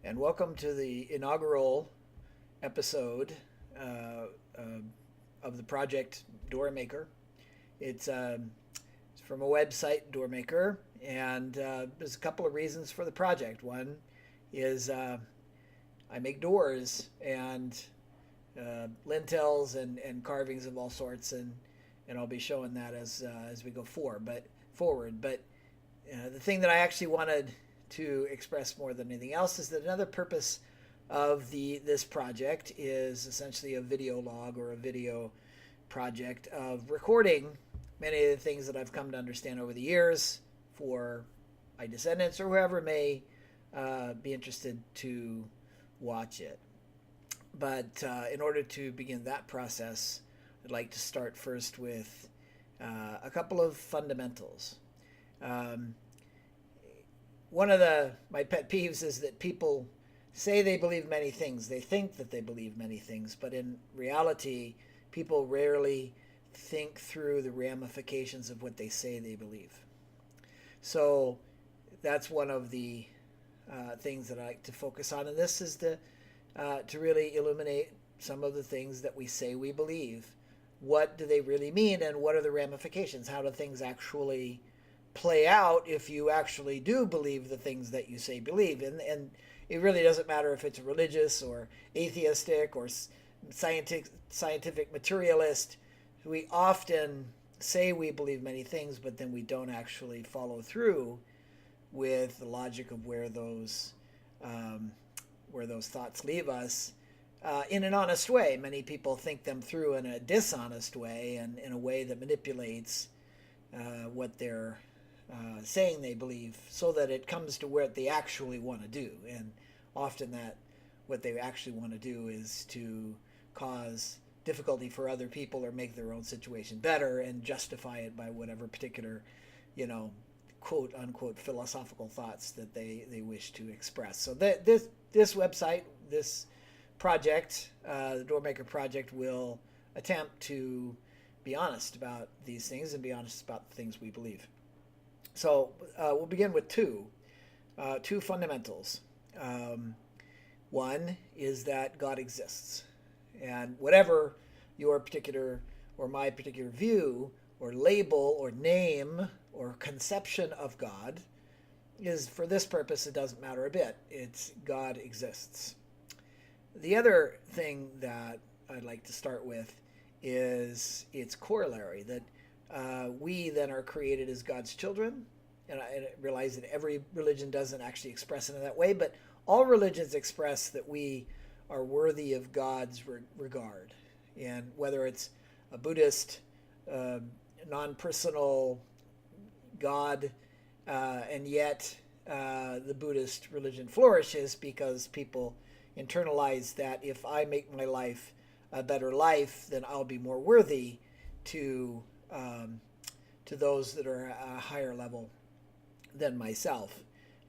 and welcome to the inaugural episode uh, uh, of the project Doormaker. It's from a website, Doormaker, and there's a couple of reasons for the project. One is I make doors and lintels and carvings of all sorts, and I'll be showing that as we go forward. But the thing that I actually wanted to express more than anything else is that another purpose of the this project is essentially a video log or a video project of recording many of the things that I've come to understand over the years for my descendants or whoever may be interested to watch it. But in order to begin that process, I'd like to start first with a couple of fundamentals. Um, One of my pet peeves is that people say they believe many things. They think that they believe many things, but in reality, people rarely think through the ramifications of what they say they believe. So that's one of the things that I like to focus on, and this is to really illuminate some of the things that we say we believe. What do they really mean, and what are the ramifications? How do things actually play out if you actually do believe the things that you say believe? And it really doesn't matter if it's religious or atheistic or scientific materialist. We often say we believe many things, but then we don't actually follow through with the logic of where those thoughts leave us in an honest way. Many people think them through in a dishonest way and in a way that manipulates what they're saying they believe, so that it comes to what they actually want to do. And often that what they actually want to do is to cause difficulty for other people or make their own situation better and justify it by whatever particular, quote unquote philosophical thoughts that they wish to express. So this website, this project, the Doormaker project, will attempt to be honest about these things and be honest about the things we believe. So we'll begin with two fundamentals. One is that God exists, and whatever your particular or my particular view or label or name or conception of God is, for this purpose, it doesn't matter a bit. It's God exists. The other thing that I'd like to start with is its corollary, that we then are created as God's children. And I realize that every religion doesn't actually express it in that way, but all religions express that we are worthy of God's regard. And whether it's a Buddhist, non-personal God, and yet the Buddhist religion flourishes because people internalize that if I make my life a better life, then I'll be more worthy to those that are a higher level than myself.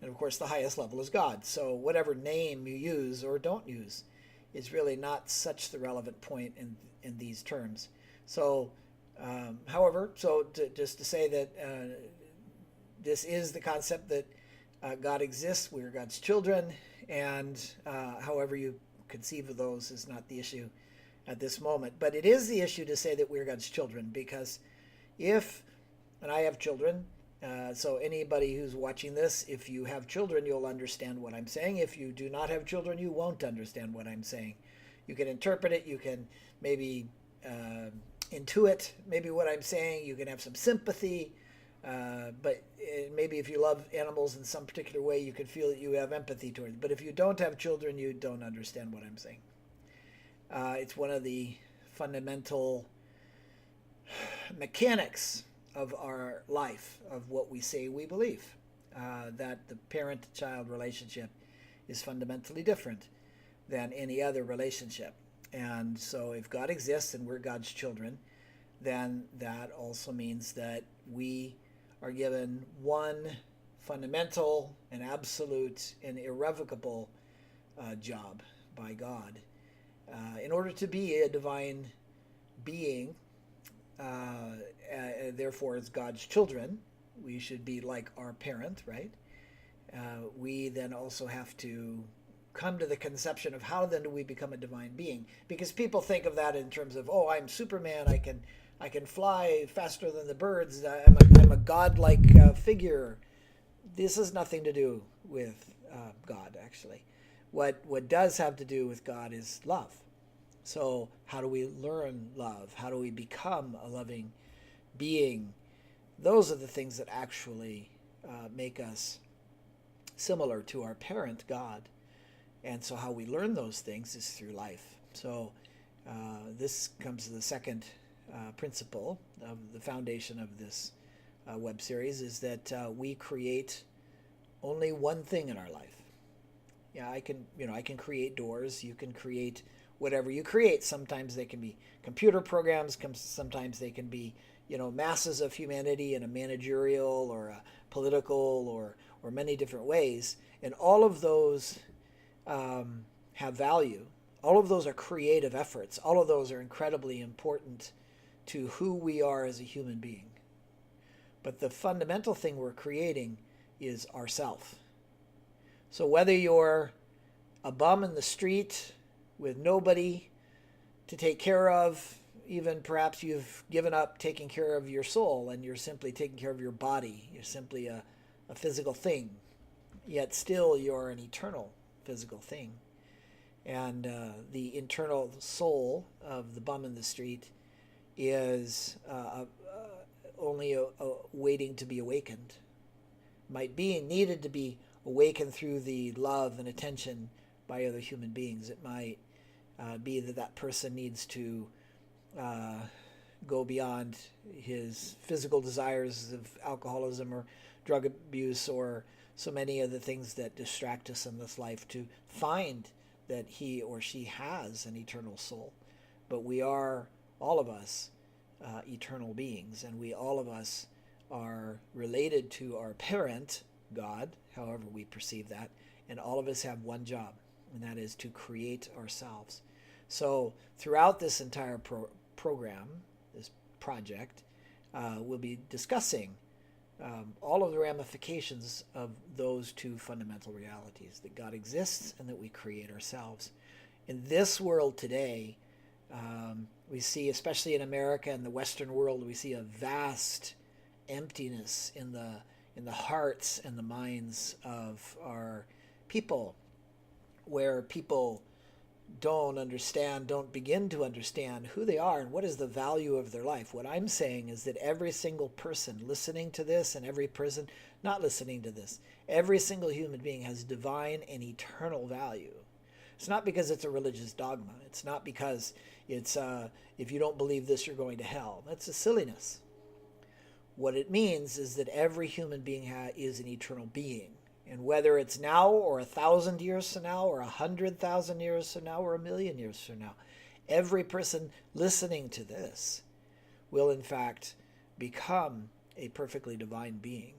And of course, the highest level is God. So whatever name you use or don't use is really not such the relevant point in these terms. So, however, just to say that this is the concept that God exists, we are God's children, and however you conceive of those is not the issue at this moment. But it is the issue to say that we're God's children, because and I have children, so anybody who's watching this, if you have children, you'll understand what I'm saying. If you do not have children, you won't understand what I'm saying. You can interpret it, you can maybe intuit maybe what I'm saying, you can have some sympathy, but maybe if you love animals in some particular way, you can feel that you have empathy towards it. But if you don't have children, you don't understand what I'm saying. It's one of the fundamental mechanics of our life, of what we say we believe, that the parent-child relationship is fundamentally different than any other relationship. And so if God exists and we're God's children, then that also means that we are given one fundamental and absolute and irrevocable job by God. In order to be a divine being, therefore as God's children, we should be like our parent, right? We then also have to come to the conception of how then do we become a divine being? Because people think of that in terms of, oh, I'm Superman. I can fly faster than the birds. I'm a godlike figure. This has nothing to do with God, actually. What does have to do with God is love. So how do we learn love? How do we become a loving being? Those are the things that actually make us similar to our parent, God. And so how we learn those things is through life. So this comes to the second principle of the foundation of this web series, is that we create only one thing in our life. Yeah, I can create doors. You can create whatever you create. Sometimes they can be computer programs. Sometimes they can be, masses of humanity in a managerial or a political or many different ways. And all of those have value. All of those are creative efforts. All of those are incredibly important to who we are as a human being. But the fundamental thing we're creating is ourself. So whether you're a bum in the street with nobody to take care of, even perhaps you've given up taking care of your soul and you're simply taking care of your body, you're simply a physical thing, yet still you're an eternal physical thing. And the internal soul of the bum in the street is only waiting to be awakened. Needed to be awakened through the love and attention by other human beings. It might be that person needs to go beyond his physical desires of alcoholism or drug abuse or so many of the things that distract us in this life to find that he or she has an eternal soul. But we are, all of us, eternal beings, and we, all of us, are related to our parent, God, however we perceive that, and all of us have one job, and that is to create ourselves. So throughout this entire program, this project, we'll be discussing all of the ramifications of those two fundamental realities, that God exists and that we create ourselves. In this world today, we see, especially in America and the Western world, we see a vast emptiness in the hearts and the minds of our people, where people don't begin to understand who they are and what is the value of their life. What I'm saying is that every single person listening to this and every person not listening to this, every single human being has divine and eternal value. It's not because it's a religious dogma. It's not because it's if you don't believe this, you're going to hell. That's a silliness. What it means is that every human being is an eternal being. And whether it's now or 1,000 years from now or 100,000 years from now or 1,000,000 years from now, every person listening to this will in fact become a perfectly divine being.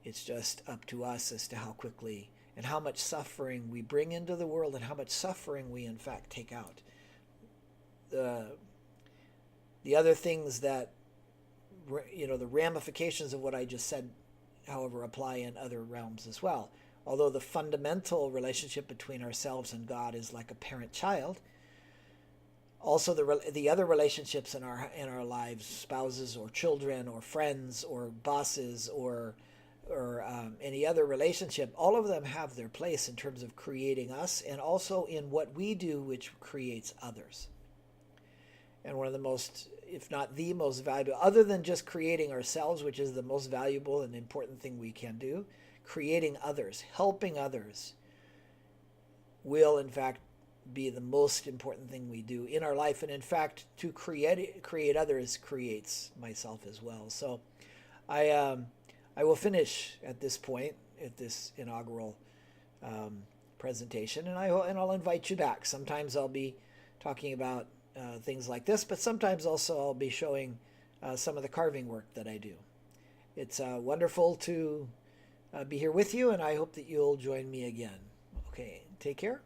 It's just up to us as to how quickly and how much suffering we bring into the world and how much suffering we in fact take out. The other things that, the ramifications of what I just said, however, apply in other realms as well. Although the fundamental relationship between ourselves and God is like a parent-child, also the other relationships in our lives, spouses or children or friends or bosses or any other relationship, all of them have their place in terms of creating us and also in what we do, which creates others. And one of the most, if not the most valuable, other than just creating ourselves, which is the most valuable and important thing we can do, creating others, helping others will in fact be the most important thing we do in our life. And in fact, to create others creates myself as well. So I will finish at this point, at this inaugural presentation, and I'll invite you back. Sometimes I'll be talking about things like this, but sometimes also I'll be showing some of the carving work that I do. It's wonderful to be here with you, and I hope that you'll join me again. Okay, take care.